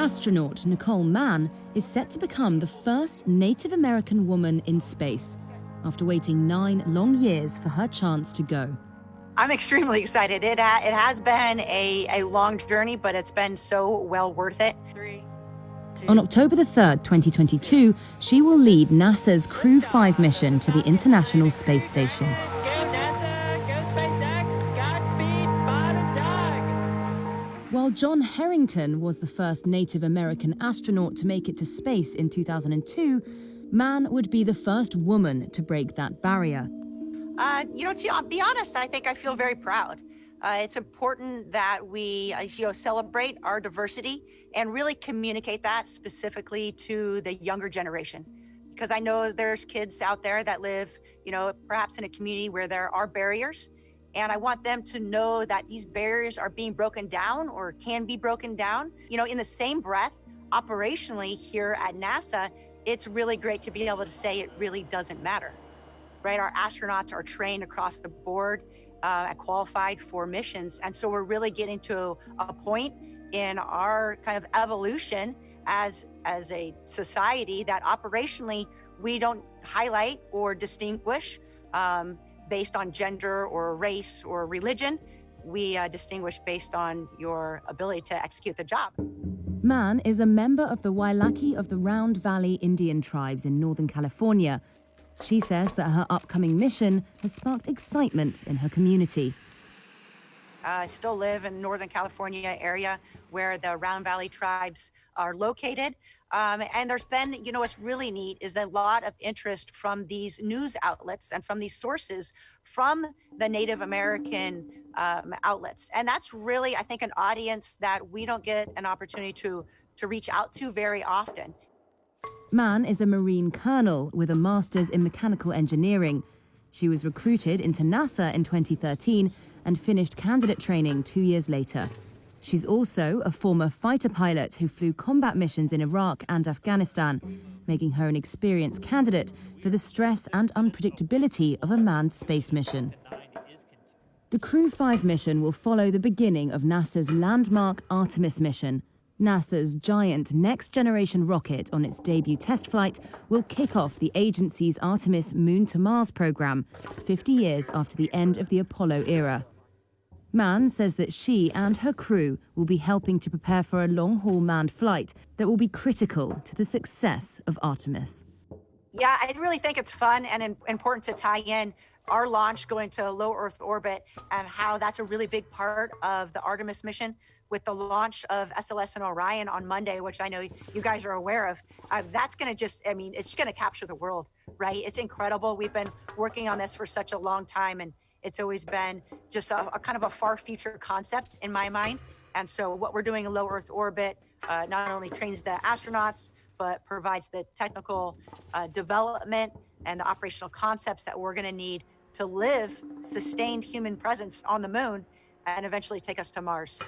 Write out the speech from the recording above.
Astronaut Nicole Mann is set to become the first Native American woman in space, after waiting 9 long years for her chance to go. I'm extremely excited. It has been a long journey, but it's been so well worth it. On October the 3rd, 2022, she will lead NASA's Crew 5 mission to the International Space Station. While John Harrington was the first Native American astronaut to make it to space in 2002, Mann would be the first woman to break that barrier. To be honest, I think I feel very proud. It's important that we celebrate our diversity and really communicate that specifically to the younger generation. Because I know there's kids out there that live, perhaps in a community where there are barriers. And I want them to know that these barriers are being broken down or can be broken down. In the same breath, operationally here at NASA, it's really great to be able to say it really doesn't matter, right? Our astronauts are trained across the board and qualified for missions. And so we're really getting to a point in our kind of evolution as a society that operationally we don't highlight or distinguish based on gender or race or religion. We distinguish based on your ability to execute the job. Mann is a member of the Wailaki of the Round Valley Indian tribes in Northern California. She says that her upcoming mission has sparked excitement in her community. I still live in Northern California area where the Round Valley tribes are located. And there's been, what's really neat is a lot of interest from these news outlets and from these sources from the Native American outlets. And that's really, I think, an audience that we don't get an opportunity to reach out to very often. Mann is a Marine colonel with a master's in mechanical engineering. She was recruited into NASA in 2013 and finished candidate training 2 years later. She's also a former fighter pilot who flew combat missions in Iraq and Afghanistan, making her an experienced candidate for the stress and unpredictability of a manned space mission. The Crew 5 mission will follow the beginning of NASA's landmark Artemis mission. NASA's giant next-generation rocket on its debut test flight will kick off the agency's Artemis Moon-to-Mars program, 50 years after the end of the Apollo era. Mann says that she and her crew will be helping to prepare for a long-haul manned flight that will be critical to the success of Artemis. Yeah, I really think it's fun and important to tie in our launch going to low Earth orbit and how that's a really big part of the Artemis mission with the launch of SLS and Orion on Monday, which I know you guys are aware of. That's going to it's going to capture the world, right? It's incredible. We've been working on this for such a long time, and it's always been just a kind of a far future concept in my mind. And so what we're doing in low Earth orbit not only trains the astronauts, but provides the technical development and the operational concepts that we're going to need to live sustained human presence on the moon and eventually take us to Mars.